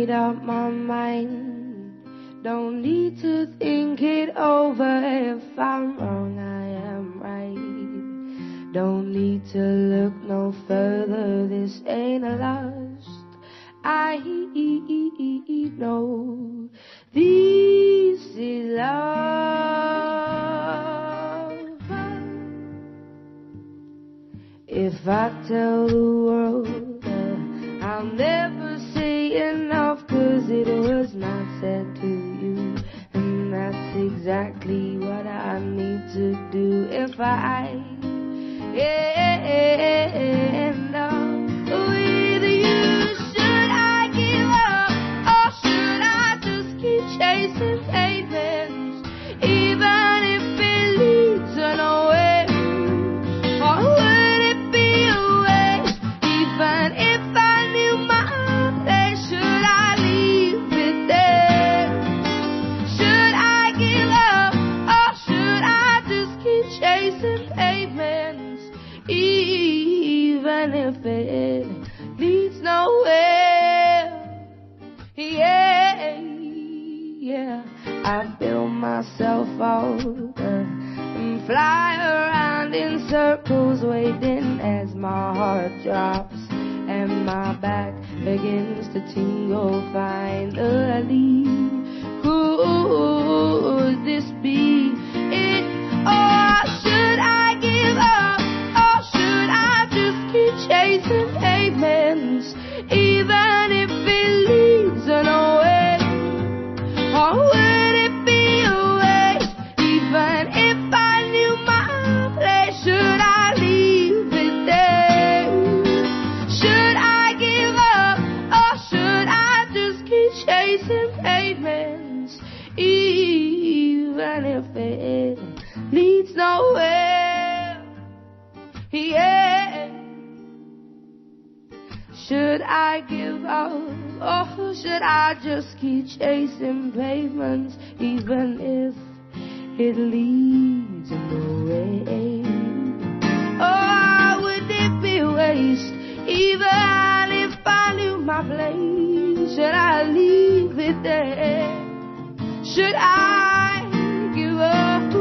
made up my mind. Don't need to think it over. If I'm wrong, I am right. Don't need to look no further. This ain't a lust. I know this is love. If I tell the world, I'll never say enough, 'cause it was not said to you. And that's exactly what I need to do if I end up with you. Should I give up, or should I just keep chasing pavements, even if it leads nowhere? Or would it be a waste, even if I knew my place? Should I leave it there? Should I give up, or should I just keep chasing pavements, even if it leads nowhere? Yeah, I build myself out and fly around in circles, waiting as my heart drops and my back begins to tingle. Finally, could this be it? Or should I give up, or should I just keep chasing pavements, even if it leads nowhere? Or would it be a waste, even if I knew my place? Should I leave it there? Should I give up, or should I just keep chasing pavements, even if it leads nowhere? Yeah. Should I give up, or should I just keep chasing pavements, even if it leads nowhere? Oh, would it be a waste, even if I knew my place? Should I leave it there? Should I give up,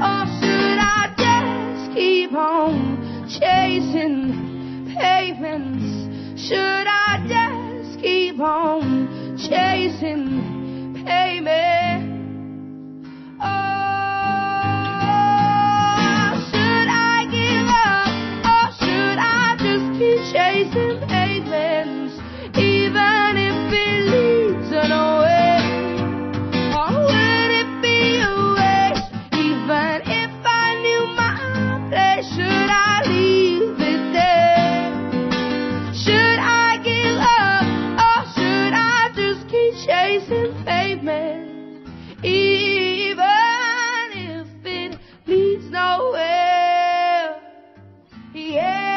or should I just keep on chasing pavements? Should I just keep on chasing pavement? Oh, should I give up, or should I just keep chasing pavements, even if it leads nowhere? Or would it be a waste, even if I knew my place? Should I leave it there? Should I give up, or should I just keep chasing pavement, even if it leads nowhere? Yeah.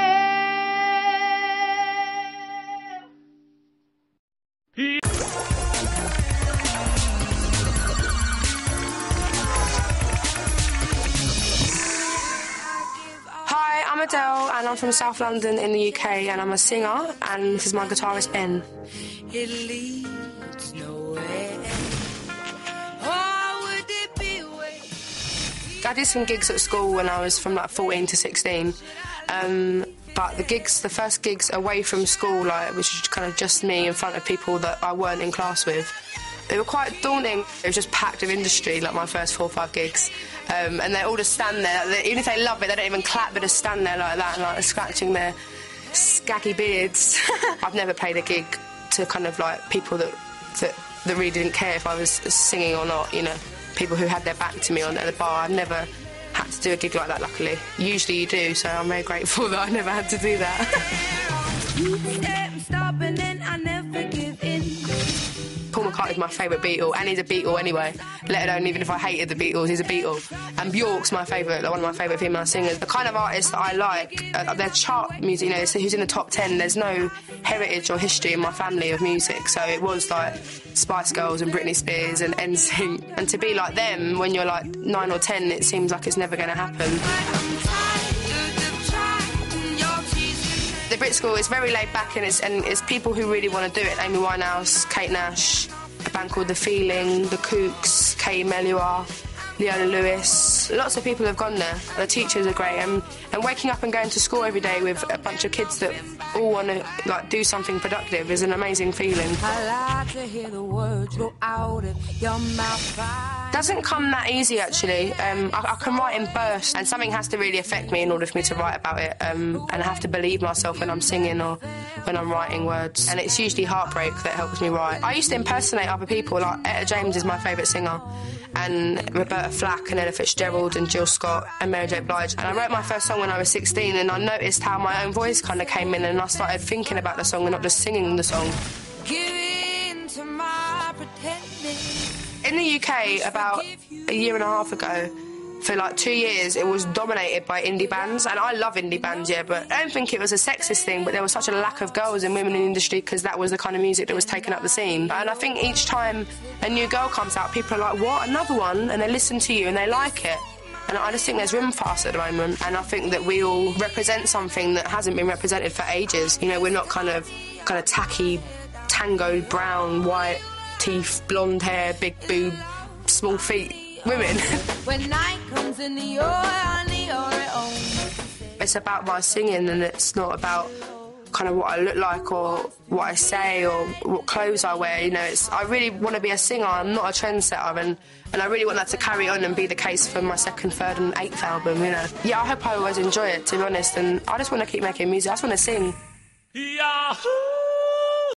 Hi, I'm Adele and I'm from South London in the UK, and I'm a singer, and this is my guitarist Ben. It leads nowhere. Oh, would it be a waste? I did some gigs at school when I was from like 14 to 16. But the first gigs away from school, like, which was kind of just me in front of people that I weren't in class with, they were quite daunting. It was just packed with industry, like my first 4 or 5 gigs. And they all just stand there. Even if they love it, they don't even clap, they just stand there like that, and like scratching their scaggy beards. I've never played a gig to kind of like people that really didn't care if I was singing or not, you know, people who had their back to me at the bar. I've never had to do a gig like that, luckily. Usually you do, so I'm very grateful that I never had to do that. Stop and then I never give in. Paul McCartney's my favourite Beatle, and he's a Beatle anyway, let alone even if I hated the Beatles, he's a Beatle. And Bjork's my favourite, like one of my favourite female singers. The kind of artists that I like, their chart music, you know, who's in the top 10, there's no heritage or history in my family of music, so it was like Spice Girls and Britney Spears and NSYNC. And to be like them when you're like 9 or 10, it seems like it's never going to happen. The Brit School is very laid back, and it's people who really want to do it. Amy Winehouse, Kate Nash, a band called The Feeling, The Kooks, Katie Melua, Leona Lewis. Lots of people have gone there. The teachers are great, and waking up and going to school every day with a bunch of kids that all want to like do something productive is an amazing feeling. I like to hear the words go out of your mouth. Doesn't come that easy, actually. I can write in bursts, and something has to really affect me in order for me to write about it, and I have to believe myself when I'm singing or when I'm writing words, and it's usually heartbreak that helps me write. I used to impersonate other people, like Etta James is my favourite singer, and Roberta Flack and Ella Fitzgerald and Jill Scott and Mary J. Blige, and I wrote my first song when I was 16, and I noticed how my own voice kind of came in, and I started thinking about the song and not just singing the song. Give in to my pretending. In the UK, about a year and a half ago, for like 2 years, it was dominated by indie bands, and I love indie bands, yeah, but I don't think it was a sexist thing, but there was such a lack of girls and women in the industry because that was the kind of music that was taking up the scene. And I think each time a new girl comes out, people are like, what, another one? And they listen to you and they like it. And I just think there's room for us at the moment, and I think that we all represent something that hasn't been represented for ages. You know, we're not kind of tacky, tango, brown, white teeth, blonde hair, big boob, small feet women. When night comes in you're on your own. It's about my singing, and it's not about kind of what I look like or what I say or what clothes I wear. You know, I really want to be a singer. I'm not a trendsetter, and I really want that to carry on and be the case for my second, third and 8th album, you know. Yeah, I hope I always enjoy it, to be honest, and I just want to keep making music. I just want to sing. Yahoo!